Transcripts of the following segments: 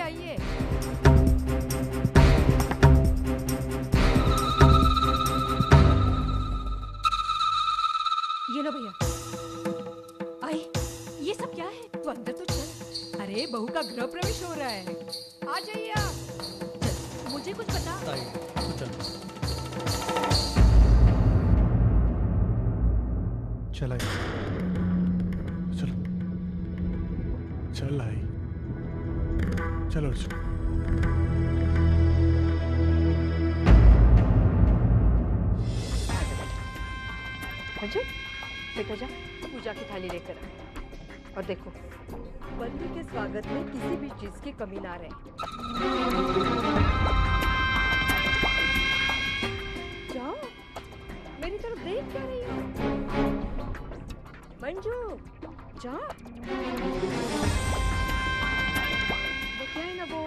आइए। ये लो भैया। आई, ये सब क्या है? तू अंदर तो चल। अरे बहू का गृह प्रवेश हो रहा है, आ जाइए आप। चल, मुझे कुछ बता। चल चलो चल आई, चलो अर्जुन। अर्जुन बेटा जा, पूजा की थाली लेकर आ। और देखो, बंधु के स्वागत में किसी भी चीज की कमी ना रहे। जाओ, मेरी तरफ देख क्या रही हो? मंजू, जाओ। वो क्या है ना, वो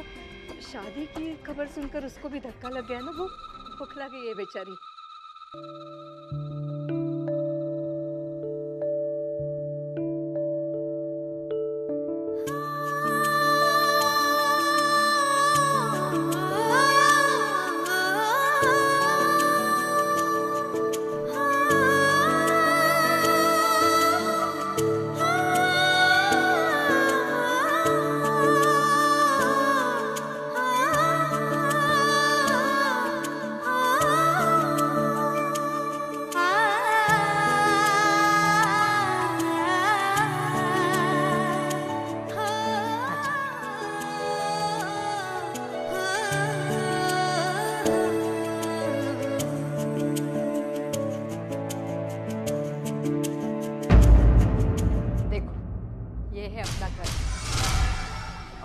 शादी की खबर सुनकर उसको भी धक्का लग गया ना, वो बौखला गई है बेचारी।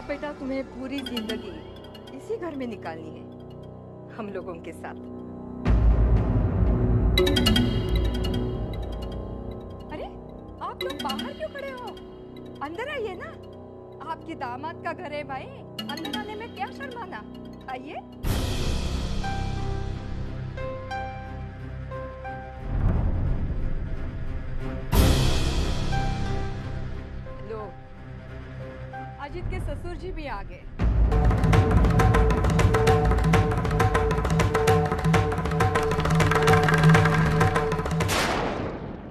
बेटा तुम्हें पूरी जिंदगी इसी घर में निकालनी है, हम लोगों के साथ। अरे आप लोग बाहर क्यों खड़े हो? अंदर आइए ना, आपकी दामाद का घर है भाई, अंदर आने में क्या शर्माना, आइए। लो, अजीत के ससुर जी भी आ गए।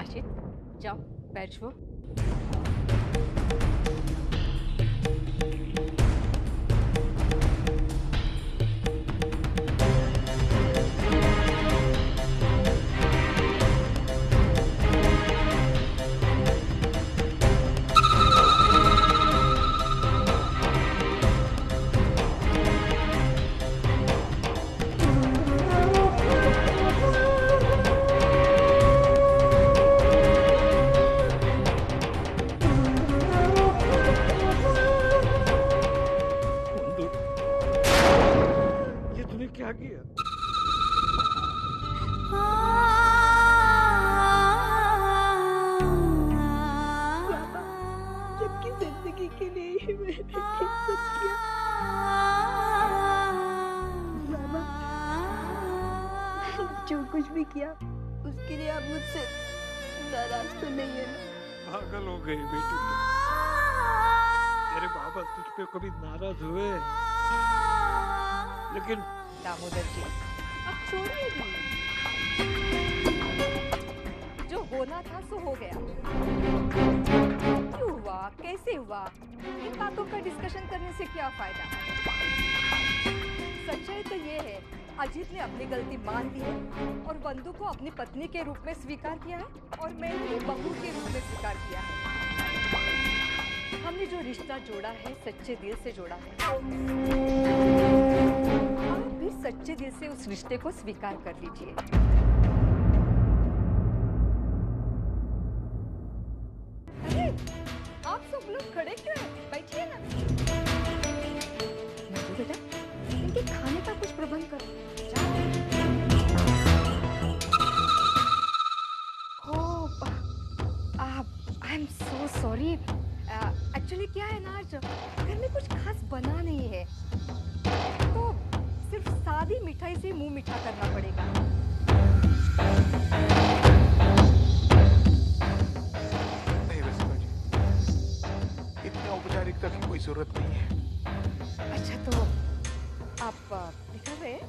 अजीत जाओ बैठ जाओ। क्या किया? सबकी जिंदगी के लिए ही मैंने ये सब किया। मामा, जो कुछ भी किया उसके लिए आप मुझसे नाराज तो नहीं है ना? पागल हो गई बेटी, तेरे बाबा तुझ पे कभी नाराज हुए? लेकिन दामोदर जी अब छोड़िए भी, जो होना था सो हो गया। क्यों हुआ, कैसे हुआ, इन बातों का डिस्कशन करने से क्या फायदा। सच्चाई तो ये है, अजीत ने अपनी गलती मान ली है और बंधु को अपनी पत्नी के रूप में स्वीकार किया है और मैंने भी बहू के रूप में स्वीकार किया है। हमने जो रिश्ता जोड़ा है सच्चे दिल से जोड़ा है। आप भी सच्चे दिल से उस रिश्ते को स्वीकार कर लीजिए। अरे आप सब लोग खड़े क्यों हैं? बैठिए ना। बेटा इनके खाने का कुछ प्रबंध करो। I am so sorry. Actually क्या है ना, आज घर में कुछ खास बना नहीं है, तो सिर्फ सादी मिठाई से मुंह मीठा करना पड़ेगा। नहीं रसिका जी, इतनी औपचारिकता की कोई जरूरत नहीं है। अच्छा तो आप निकल रहे हैं?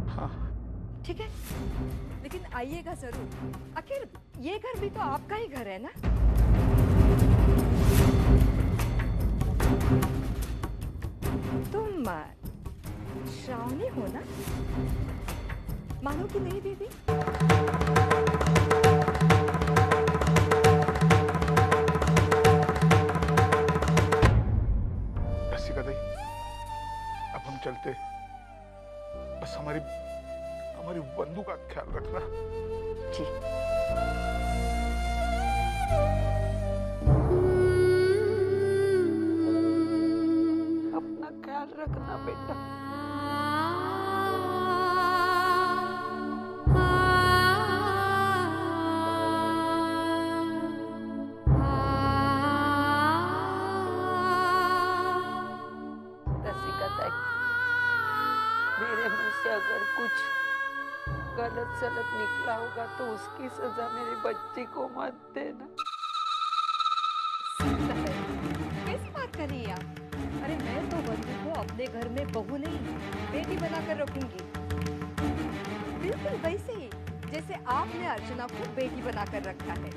हाँ। ठीक है, लेकिन आइएगा जरूर। आखिर ये घर भी तो आपका ही घर है ना? तुम श्रावणी हो ना? मानो कि नहीं दीदी? रसिका दी, अब हम चलते। बस हमारी बंदूक का ख्याल रखना। जी। अपना ख्याल रखना बेटा। रसिका ताई, मेरे मुंह से अगर कुछ गलत सलत निकला होगा तो उसकी सजा मेरी बच्ची को मत देना। कैसी बात कर रही हैं आप? अरे मैं तो बंधु को अपने घर में बहू नहीं, बेटी बनाकर रखूंगी। बिल्कुल वैसे ही जैसे आपने अर्चना को बेटी बनाकर रखा है।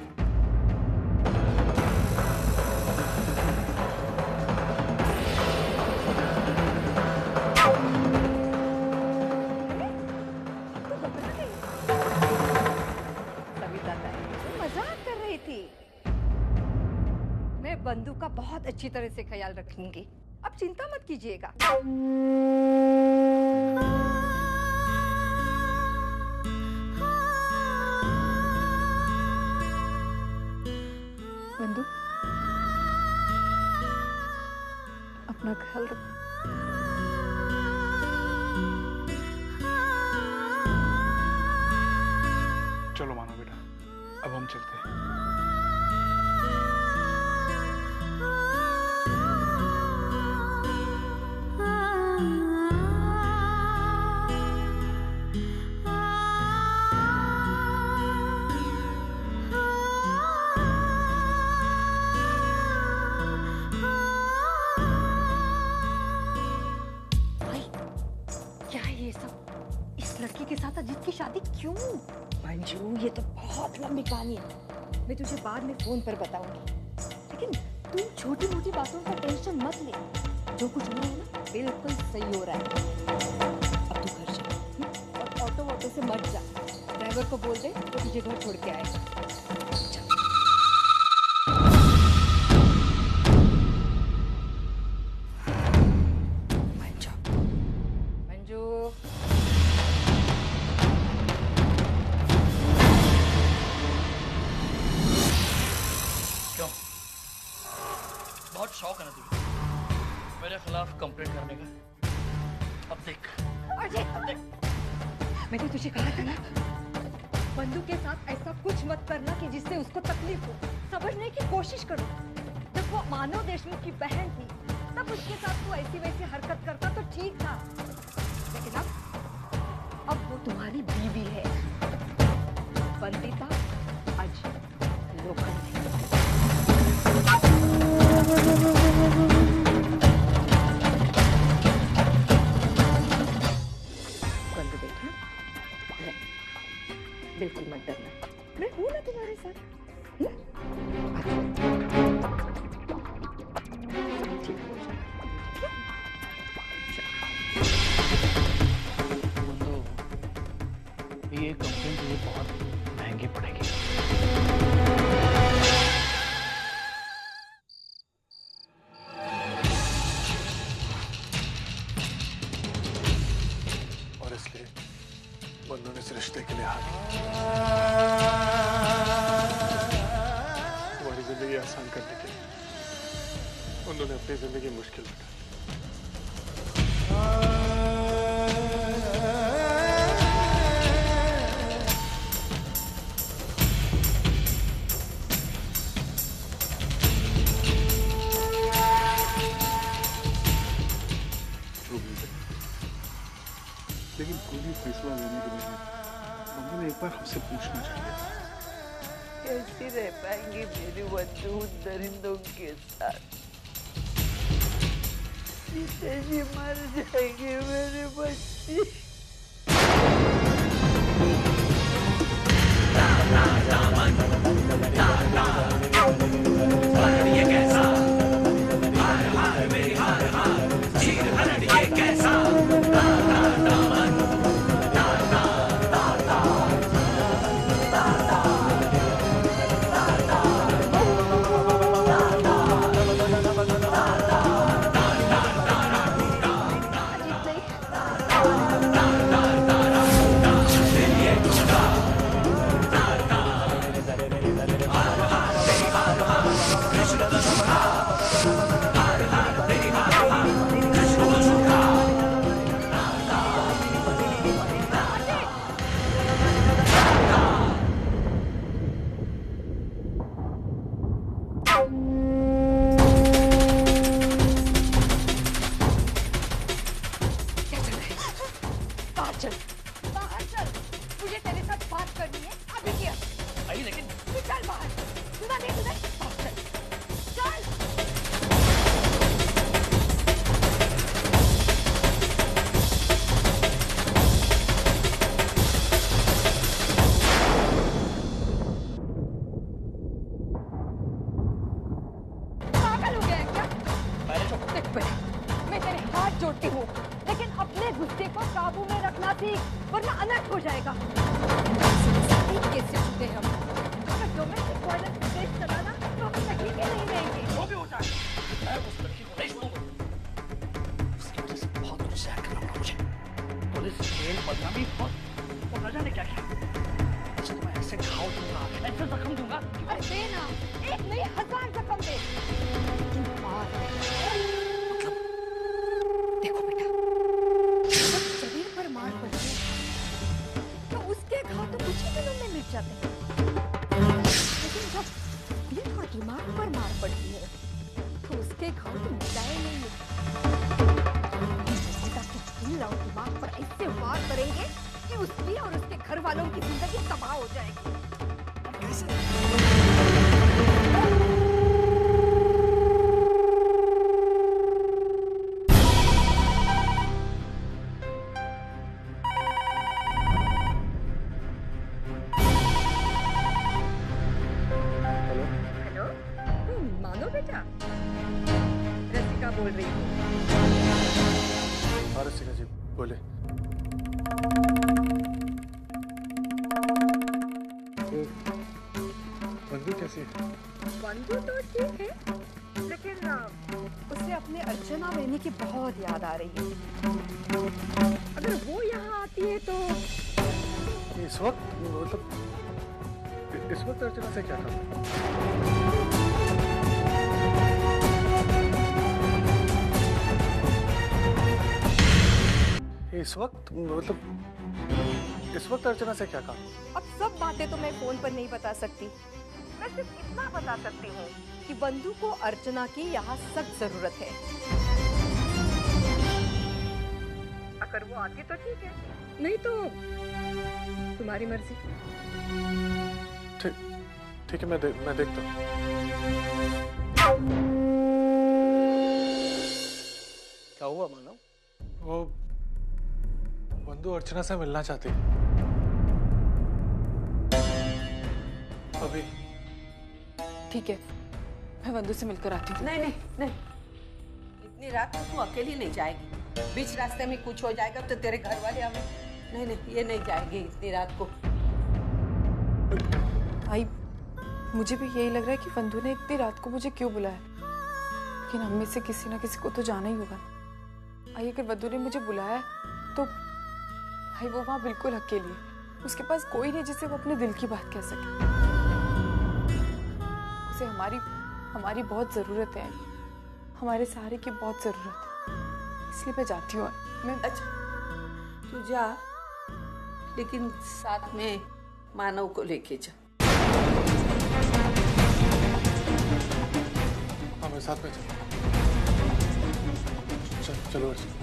तो घबरा गई। सविता ताई तो मजाक कर रही थी। मैं बंधु का बहुत अच्छी तरह से ख्याल रखूंगी, अब चिंता मत कीजिएगा। बंधु, अपना ख्याल रख। चलो मानो बेटा, अब हम चलते हैं। क्या है ये सब? इस लड़की के साथ अजीत की शादी क्यों? मंजू, ये तो बहुत लंबी कहानी है, मैं तुझे बाद में फोन पर बताऊंगी। लेकिन तू छोटी मोटी बातों का टेंशन मत ले। जो कुछ हो रहा है ना, बिल्कुल सही हो रहा है। अब तू घर जा और ऑटो से मत जा। ड्राइवर को बोल दे तो तुझे घर छोड़ के आएगा। बहुत शौक है ना तुझे मेरे खिलाफ कंप्लेंट करने का। अब देख अजय, मैंने तुझे कहा था ना, बंधु के साथ ऐसा कुछ मत करना कि जिससे उसको तकलीफ हो। समझने की कोशिश करो। जब वो मानव देशमुख की बहन थी तब उसके साथ वो ऐसी वैसी हरकत करता तो ठीक था, लेकिन अब वो तुम्हारी बीवी है। बंदिता अजय लोखंडे। बंधु बेटा, बिल्कुल मत डरना, मैं हूं ना तुम्हारे साथ। ठीक हो जाएगा। तो ये कंप्लेंट मुझे बहुत महंगी पड़ेगी। और इसलिए बंधु ने इस रिश्ते के लिए हाथ तुम्हारी जिंदगी आसान करने के लिए बंधु ने अपनी जिंदगी मुश्किल बना। लेकिन कोई भी फैसला लेने के लिए मम्मी ने एक बार हमसे पूछना चाहिए था। कैसे रह पाएंगे मेरे बच्चे उन दरिंदों के साथ? जीते जी मर जाएंगे मेरे बच्चे। बाहर चल, मुझे तेरे साथ बात करनी है अभी क्या? आई लेकिन तू चल बाहर, सुना नहीं तुझे? बाहर चल, पागल हो गया है क्या? पहले चुप। देख बेटा, मैं तेरे हाथ जोड़ती हूँ, लेकिन अपने गुस्से को काबू में रखना सीख, वरना अनर्थ हो जाएगा। कैसे छूटे हम? अगर डोमेस्टिक वायलेंस केस चला ना, तो हम कहीं के नहीं रहेंगे। जो भी हो जाए मैं उस लड़की को नहीं छोड़ूंगा। उसकी वजह से बहुत कुछ सहन करना पड़ा मुझे। पुलिस जेल बदनामी और न जाने क्या क्या। अच्छा तो मैं ऐसे घाव दूंगा, ऐसे जख्म दूंगा। अरे दे ना, एक नहीं 1000 जख्म दे। देखो बेटा, जब शरीर पर मार पड़ती है तो उसके घाव तो कुछ ही दिनों में मिट जाते हैं, लेकिन जब दिल और दिमाग पर मार पड़ती है तो उसके घाव तो मिटाए नहीं है। दिल और दिमाग पर ऐसे वार करेंगे कि उसकी और उसके घर वालों की जिंदगी तबाह हो जाएगी। कैसे? हेलो, मानो बेटा, रसिका बोल रही हूँ। हाँ रसिका जी बोले। तो बंधु कैसी है? बंधु तो ठीक है, लेकिन उसे अपने अर्चना बहनी की बहुत याद आ रही है। अगर वो यहाँ आती है तो इस वक्त मतलब इस वक्त अर्चना से क्या काम? इस वक्त मतलब इस वक्त अर्चना से क्या काम? अब सब बातें तो मैं फोन पर नहीं बता सकती। मैं सिर्फ इतना बता सकती हूँ कि बंधु को अर्चना की यहाँ सख्त जरूरत है। अगर वो आती तो ठीक है, नहीं तो तुम्हारी मर्जी। ठीक है मैं देखता हूँ। क्या हुआ मानव? वो बंधु अर्चना से मिलना चाहती है। अभी ठीक है, मैं बंधु से मिलकर आती हूँ। नहीं नहीं नहीं, इतनी रात को तू अकेली नहीं जाएगी। बीच रास्ते में कुछ हो जाएगा तो तेरे घर वाले हमें नहीं नहीं, ये नहीं जाएगी इतनी रात को। आई, मुझे भी यही लग रहा है कि बंधु ने इतनी रात को मुझे क्यों बुलाया, लेकिन हम में से किसी ना किसी को तो जाना ही होगा। आई, अगर बंधु ने मुझे बुलाया तो भाई वो वहाँ बिल्कुल अकेली है, उसके पास कोई नहीं जिससे वो अपने दिल की बात कह सके। उसे हमारी बहुत जरूरत है, हमारे सहारे की बहुत जरूरत है, इसलिए मैं जाती हूँ। मैं अच्छा तू जा, लेकिन साथ में मानव को लेके जा। हाँ मैं साथ में चलो अर्चना।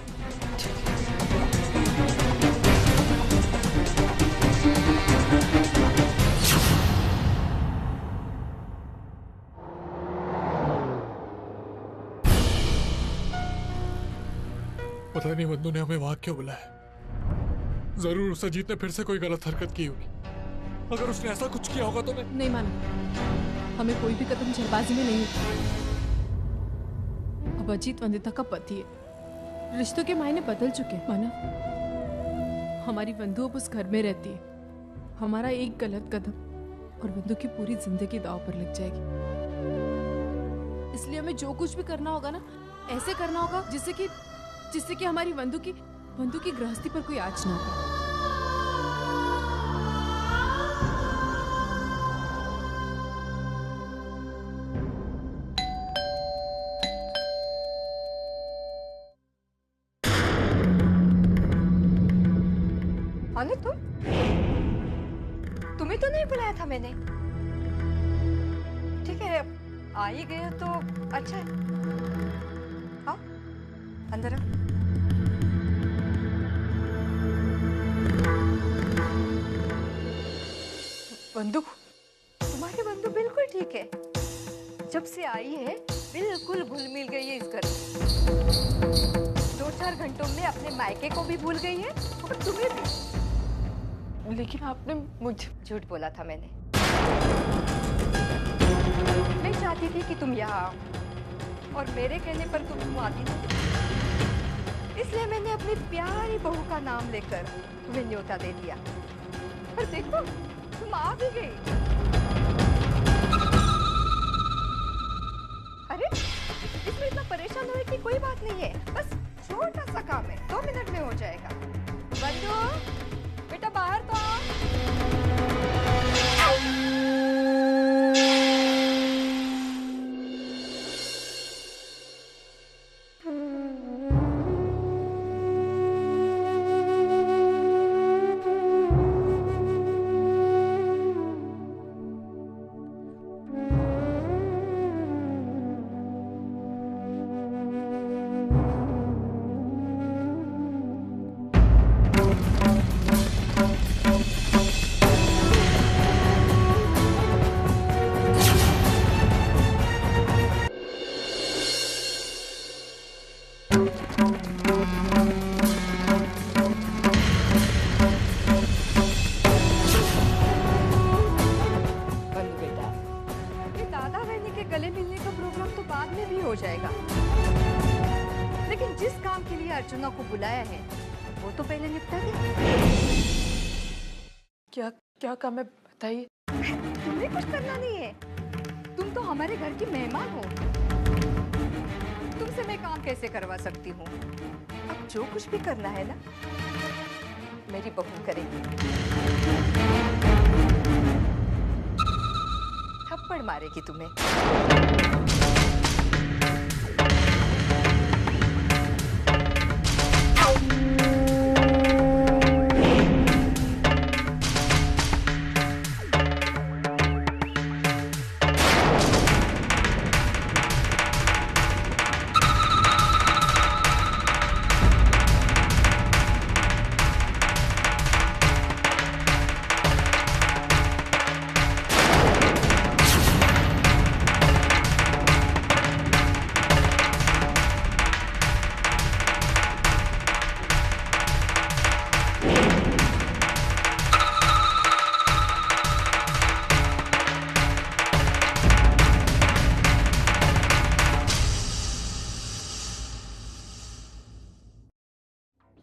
पता नहीं बंधु ने हमें वहां क्यों बुलाया। जरूर उस अजीत ने फिर से कोई गलत हरकत की होगी। अगर उसने ऐसा कुछ किया होगा तो मैं नहीं माना, हमें कोई भी कदम जल्दबाजी में नहीं उठाना। अब अजीत वंदिता का पति है, रिश्तों के मायने बदल चुके हैं। माना, हमारी बंधु अब उस घर में रहती है। हमारा एक गलत कदम और बंधु की पूरी जिंदगी दांव पर लग जाएगी। इसलिए हमें जो कुछ भी करना होगा ना, ऐसे करना होगा जिससे कि हमारी बंधु की गृहस्थी पर कोई आँच ना हो। अनु, तुम्हें तो नहीं बुलाया था मैंने। ठीक है, आ ही गए तो अच्छा है। आओ अंदर आओ। बंधु, तुम्हारी बंधु बिल्कुल ठीक है। जब से आई है बिल्कुल घुल मिल गई है इस घर में। 2-4 घंटों में अपने मायके को भी भूल गई है और तुम्हें भी। लेकिन आपने मुझे झूठ बोला था मैंने। मैं चाहती थी कि तुम यहाँ आओ और मेरे कहने पर तुम आती नहीं। इसलिए मैंने अपनी प्यारी बहू का नाम लेकर तुम्हें न्योता दे दिया। और देखो, तुम आ भी गई। अरे, इसमें इतना परेशान होने की कोई बात नहीं है। बस छोटा सा काम है, 2 मिनट में हो जाएगा। बंधु, बेटा बाहर तो आओ। गले मिलने का प्रोग्राम तो बाद में भी हो जाएगा, लेकिन जिस काम के लिए अर्चना को बुलाया है वो तो पहले निपटा दे। क्या क्या काम है बताइए। तुम्हें कुछ करना नहीं है, तुम तो हमारे घर की मेहमान हो। तुमसे मैं काम कैसे करवा सकती हूँ? अब जो कुछ भी करना है ना, मेरी बहू करेगी। थप्पड़ मारेगी तुम्हें।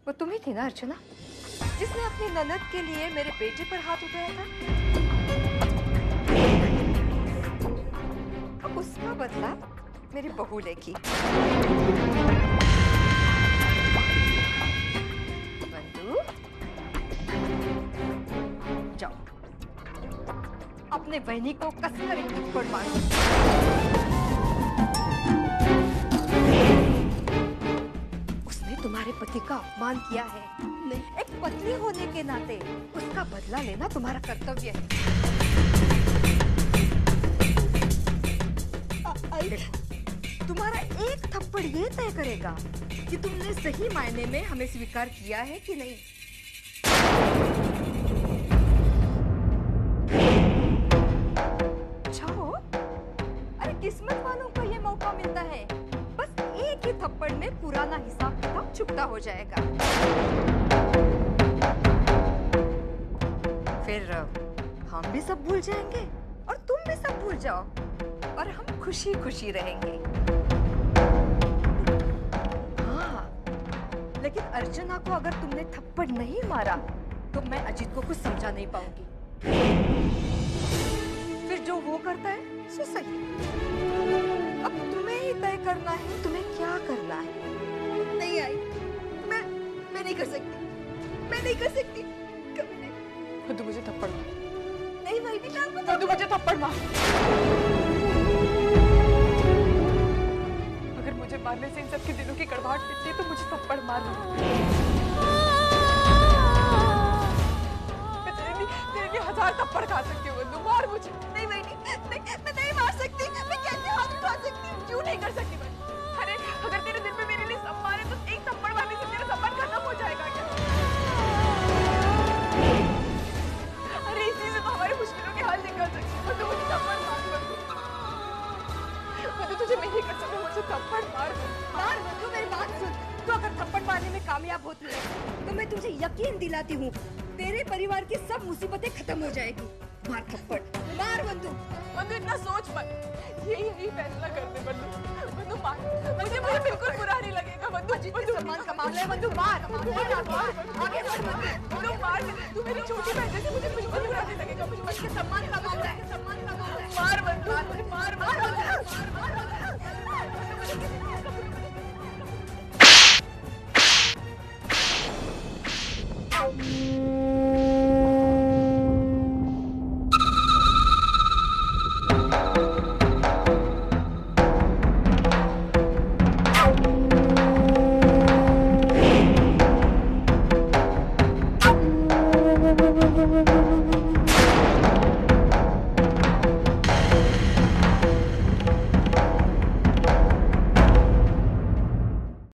वो तुम ही थी ना अर्चना, जिसने अपनी ननद के लिए मेरे बेटे पर हाथ उठाया था? अब उसका बदला मेरी बहू लेगी। बंधु, जाओ अपने बहनी को कसकर एक थप्पड़ मारो। तुम्हारे पति का अपमान किया है, एक पत्नी होने के नाते उसका बदला लेना तुम्हारा कर्तव्य है। तुम्हारा एक थप्पड़ ये तय करेगा कि तुमने सही मायने में हमें स्वीकार किया है कि नहीं। जाओ, अरे किस्मत वालों को ये मौका मिलता है। बस एक ही थप्पड़ में पुराना हिसाब किताब चुकता हो जाएगा। फिर हम भी सब भूल जाएंगे और तुम भी सब भूल जाओ और हम खुशी खुशी रहेंगे। हाँ, लेकिन अर्चना को अगर तुमने थप्पड़ नहीं मारा तो मैं अजीत को कुछ समझा नहीं पाऊंगी। फिर जो वो करता है सो सही। अब तुम्हें ही तय करना है तुम्हें क्या करना है। नहीं आई, मैं नहीं कर सकती, मैं नहीं कर सकती, कभी नहीं। वंदु मुझे थप्पड़ मार। नहीं भाई भी मैं वंदु मुझे थप्पड़ मार। अगर मुझे मारने से इन सबके दिलों की कड़वाहट मिटती है तो मुझे थप्पड़ मार। मैं तेरे लिए 1000 थप्पड़ खा सकती हूँ वंदु, मार मुझे। नहीं भाई नहीं, मैं नहीं मार सकती। मैं कैसे हाथ उठा सकती हूँ? क्यों नहीं कर सकती मैं? अरे अगर तेरे दिल में मेरे लिए सम्मान है तो एक थप्पड़ मारने से तेरा सम्मान खत्म हो जाएगा क्या? अरे इसी से तो हमारी मुश्किलों के हाल निकल सकते हैं। तो मुझे थप्पड़ मार। मैं तुझे नहीं कर सकती, मुझे थप्पड़ मार। मार बंधु, मेरी बात सुन। तो अगर थप्पड़ मारने में कामयाब होती है तो मैं तुझे यकीन दिलाती हूँ तेरे परिवार की सब मुसीबतें खत्म हो जाएगी। मार थप्पड़, मार बंधु। बंधु इतना सोच मत, यही फैसला कर दे बंधु। बंधु मार, मुझे बिल्कुल बुरा नहीं लगेगा बंधु। बंधु सम्मान का मामला है बंधु, मार मार आगे बढ़ बंधु मार। तू मेरी छोटी बहन जैसे, मुझे बिल्कुल बुरा नहीं लगेगा। मुझे सम्मान का मामला है, सम्मान का मामला है। मार बंधु।